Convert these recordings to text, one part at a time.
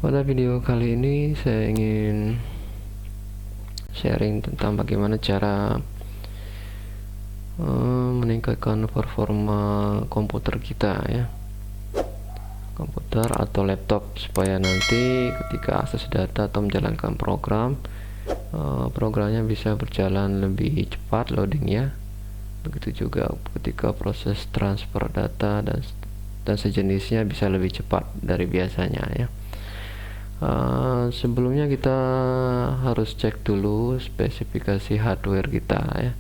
Pada video kali ini saya ingin sharing tentang bagaimana cara meningkatkan performa komputer kita ya, komputer atau laptop, supaya nanti ketika akses data atau menjalankan programnya bisa berjalan lebih cepat loadingnya. Begitu juga ketika proses transfer data dan sejenisnya bisa lebih cepat dari biasanya ya. Sebelumnya kita harus cek dulu spesifikasi hardware kita ya.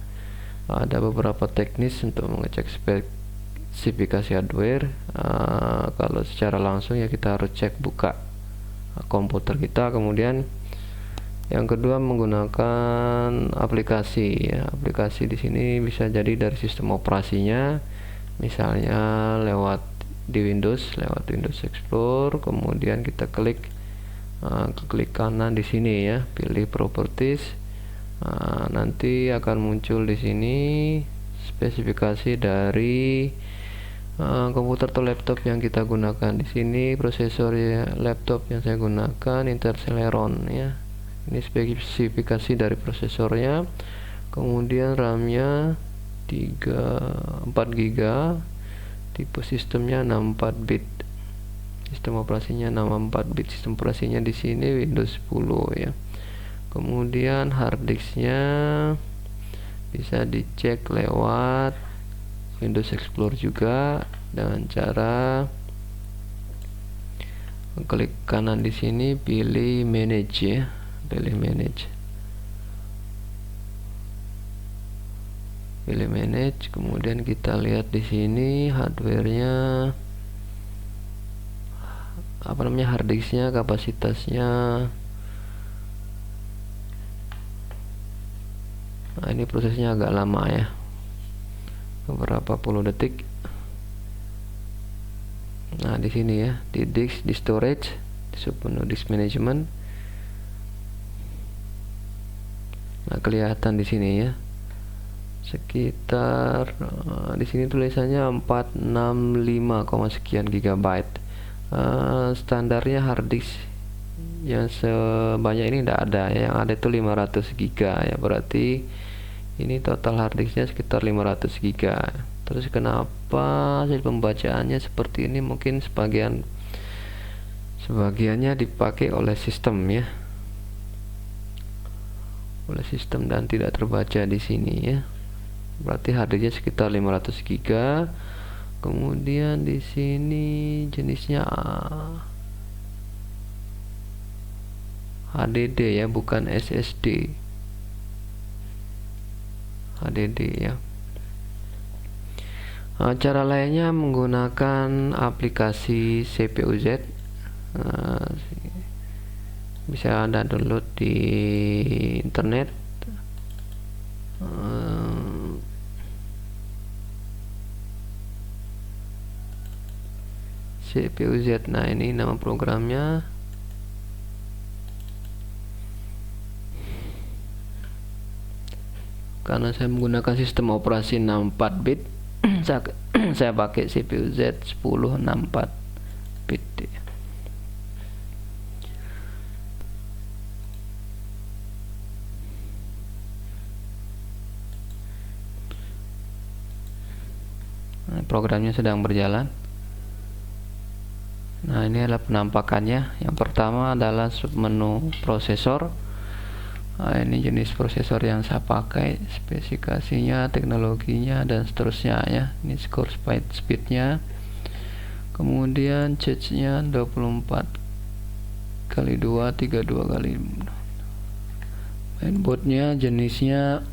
Ada beberapa teknis untuk mengecek spesifikasi hardware. Kalau secara langsung ya kita harus cek buka komputer kita, kemudian yang kedua menggunakan aplikasi ya. Aplikasi di sini bisa jadi dari sistem operasinya, misalnya lewat Windows Explorer, kemudian kita klik kanan di sini ya, pilih properties. Nanti akan muncul di sini spesifikasi dari komputer atau laptop yang kita gunakan. Di sini prosesor ya, laptop yang saya gunakan Intel Celeron ya. Ini spesifikasi dari prosesornya. Kemudian RAM-nya 4 GB, tipe sistemnya 64 bit. Sistem operasinya 64 bit. Sistem operasinya di sini Windows 10 ya. Kemudian harddisknya bisa dicek lewat Windows Explorer juga dengan cara klik kanan di sini, pilih manage ya, pilih manage. Kemudian kita lihat di sini hardwarenya, harddisknya, kapasitasnya. Nah, ini prosesnya agak lama ya, beberapa puluh detik. Nah, di sini ya, di disk, di storage, di submenu disk management. Nah, kelihatan di sini ya, sekitar di sini tulisannya 465, sekian gigabyte. Standarnya harddisk yang sebanyak ini tidak ada ya, yang ada itu 500 GB ya, berarti ini total harddisknya sekitar 500 GB. Terus kenapa hasil pembacaannya seperti ini? Mungkin sebagiannya dipakai oleh sistem ya, dan tidak terbaca di sini ya, berarti harddisknya sekitar 500 GB. Kemudian di sini jenisnya HDD ya, bukan SSD. HDD ya. Cara lainnya menggunakan aplikasi CPU-Z. Bisa Anda download di internet. CPU-Z. Nah, ini nama programnya. Karena saya menggunakan sistem operasi 64 bit, saya pakai CPU-Z 1064 bit. Nah, programnya sedang berjalan. Nah, ini adalah penampakannya. Yang pertama adalah submenu prosesor. Nah, ini jenis prosesor yang saya pakai, spesifikasinya, teknologinya, dan seterusnya ya. Ini score speednya. Kemudian charge-nya 24x2, 32x. Mainboardnya jenisnya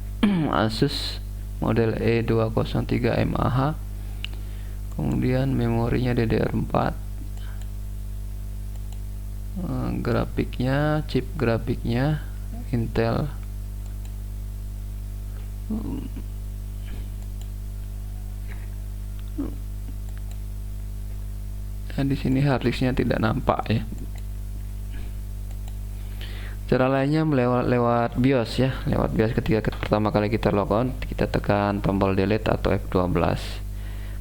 Asus model E203 mAh. Kemudian memorinya DDR4. Grafiknya, chip grafiknya Intel. Nah, di sini harddisknya tidak nampak ya. Cara lainnya lewat BIOS ya, lewat BIOS. Ketika pertama kali kita logon, kita tekan tombol delete atau F12,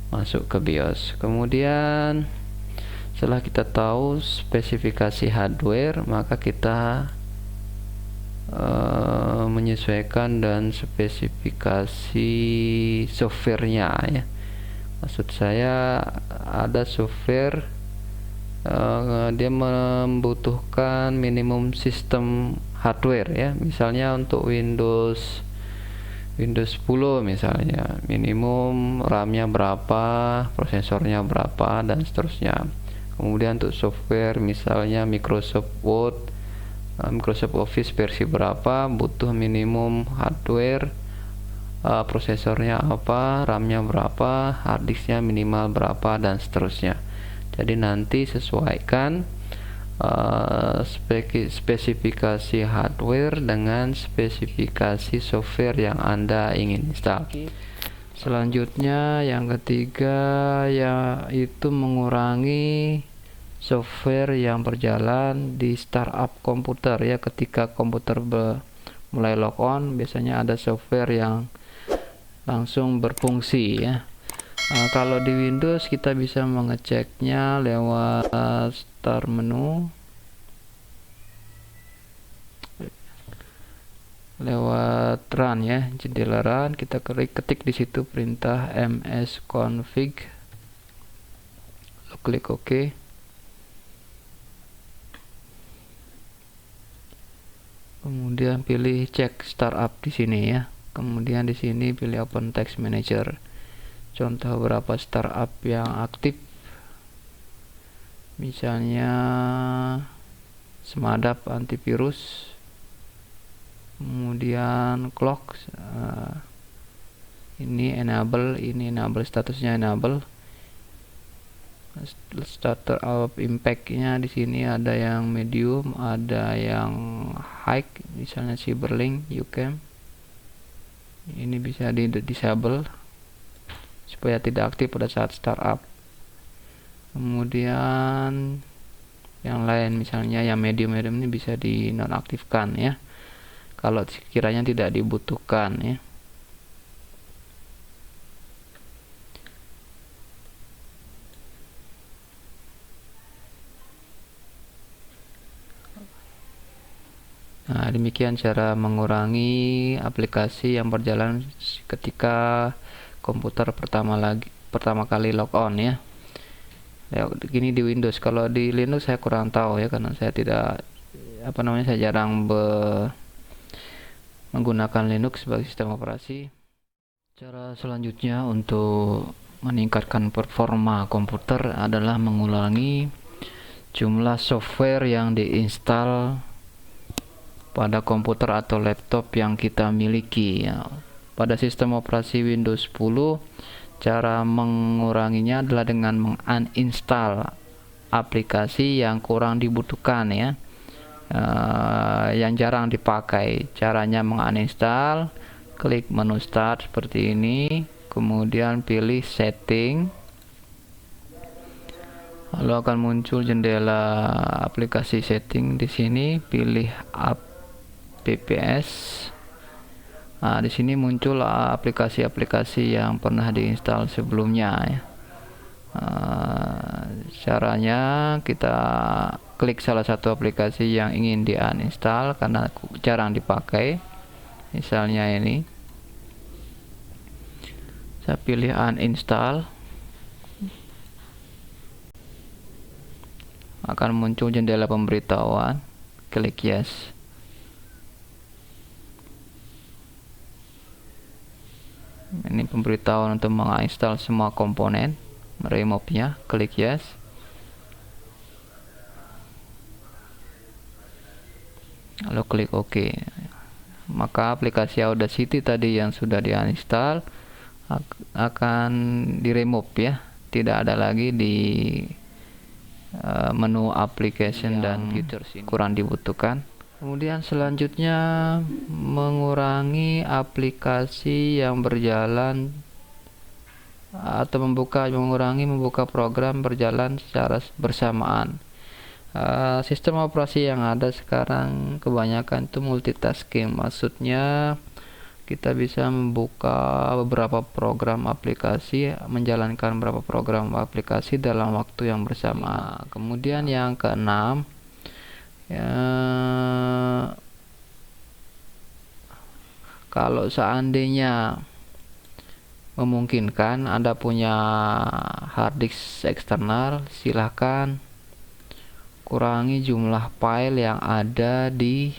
masuk ke BIOS. Kemudian Setelah kita tahu spesifikasi hardware, maka kita menyesuaikan dan spesifikasi softwarenya ya. Maksud saya ada software dia membutuhkan minimum sistem hardware ya. Misalnya untuk Windows 10 misalnya, minimum RAM-nya berapa, prosesornya berapa, dan seterusnya. Kemudian untuk software misalnya Microsoft Word, Microsoft Office versi berapa, butuh minimum hardware, prosesornya apa, RAM-nya berapa, harddisknya minimal berapa, dan seterusnya. Jadi nanti sesuaikan spesifikasi hardware dengan spesifikasi software yang Anda ingin install. Selanjutnya yang ketiga yaitu mengurangi software yang berjalan di startup komputer ya. Ketika komputer mulai log on, biasanya ada software yang langsung berfungsi ya. Kalau di Windows kita bisa mengeceknya lewat start menu, lewat run ya, jendela run. Kita ketik di situ perintah msconfig, klik OK. Kemudian pilih cek startup di sini ya. Kemudian di sini pilih Open Text Manager. Contoh beberapa startup yang aktif, misalnya Smadap antivirus, kemudian Clock, ini enable statusnya enable. Startup impact-nya di sini ada yang medium, ada yang high, misalnya Cyberlink, UCAM. Ini bisa di disable supaya tidak aktif pada saat startup. Kemudian yang lain misalnya yang medium ini bisa dinonaktifkan ya, kalau sekiranya tidak dibutuhkan ya. Nah, demikian cara mengurangi aplikasi yang berjalan ketika komputer pertama kali log on ya. Gini di Windows. Kalau di Linux saya kurang tahu ya, karena saya tidak saya jarang menggunakan Linux sebagai sistem operasi. Cara selanjutnya untuk meningkatkan performa komputer adalah mengurangi jumlah software yang diinstal pada komputer atau laptop yang kita miliki ya. Pada sistem operasi Windows 10, cara menguranginya adalah dengan menguninstall aplikasi yang kurang dibutuhkan ya, yang jarang dipakai. Caranya menguninstall, klik menu start seperti ini, kemudian pilih setting, lalu akan muncul jendela aplikasi setting. Di sini pilih apps. Nah, di sini muncul aplikasi-aplikasi yang pernah diinstal sebelumnya ya. Caranya kita klik salah satu aplikasi yang ingin di-uninstall karena jarang dipakai. Misalnya ini, saya pilih uninstall. Akan muncul jendela pemberitahuan, klik yes. Ini pemberitahuan untuk menginstal semua komponen, remove-nya, klik yes. Lalu klik OK. Maka aplikasi Audacity tadi yang sudah diinstal akan di remove ya, tidak ada lagi di menu application dan features ini, kurang dibutuhkan. Kemudian selanjutnya mengurangi aplikasi yang berjalan atau mengurangi membuka program berjalan secara bersamaan. Sistem operasi yang ada sekarang kebanyakan itu multitasking, maksudnya kita bisa membuka beberapa program aplikasi, menjalankan beberapa program aplikasi dalam waktu yang bersamaan. Kemudian yang keenam, ya, kalau seandainya memungkinkan Anda punya hard disk eksternal, silahkan kurangi jumlah file yang ada di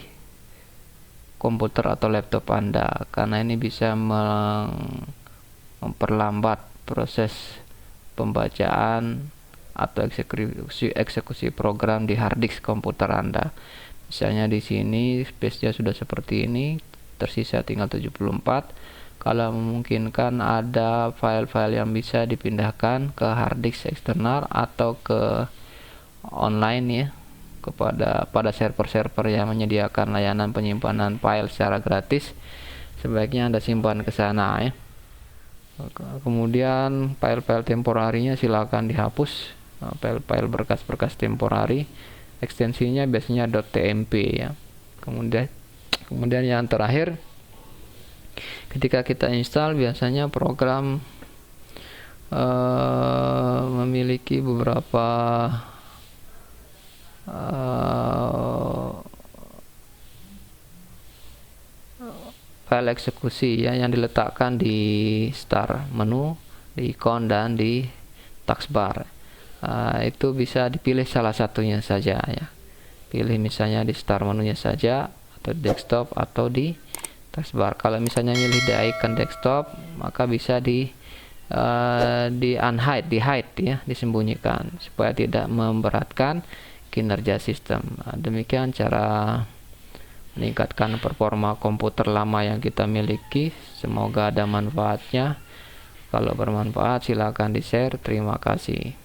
komputer atau laptop Anda, karena ini bisa memperlambat proses pembacaan atau eksekusi program di hard disk komputer Anda. Misalnya di sini space-nya sudah seperti ini, tersisa tinggal 74. Kalau memungkinkan, ada file-file yang bisa dipindahkan ke hard disk eksternal atau ke online ya, pada server-server yang menyediakan layanan penyimpanan file secara gratis. Sebaiknya Anda simpan ke sana ya. Kemudian file-file temporarinya silakan dihapus. File-file berkas-berkas temporari, ekstensinya biasanya .tmp ya. Kemudian yang terakhir, ketika kita install, biasanya program memiliki beberapa file eksekusi ya, yang diletakkan di start menu, di icon, dan di taskbar. Itu bisa dipilih salah satunya saja ya. Pilih misalnya di start menunya saja, atau di desktop, atau di taskbar. Kalau misalnya milih di icon desktop, maka bisa di unhide, di hide ya, disembunyikan supaya tidak memberatkan kinerja sistem. Demikian cara meningkatkan performa komputer lama yang kita miliki. Semoga ada manfaatnya. Kalau bermanfaat, silakan di-share. Terima kasih.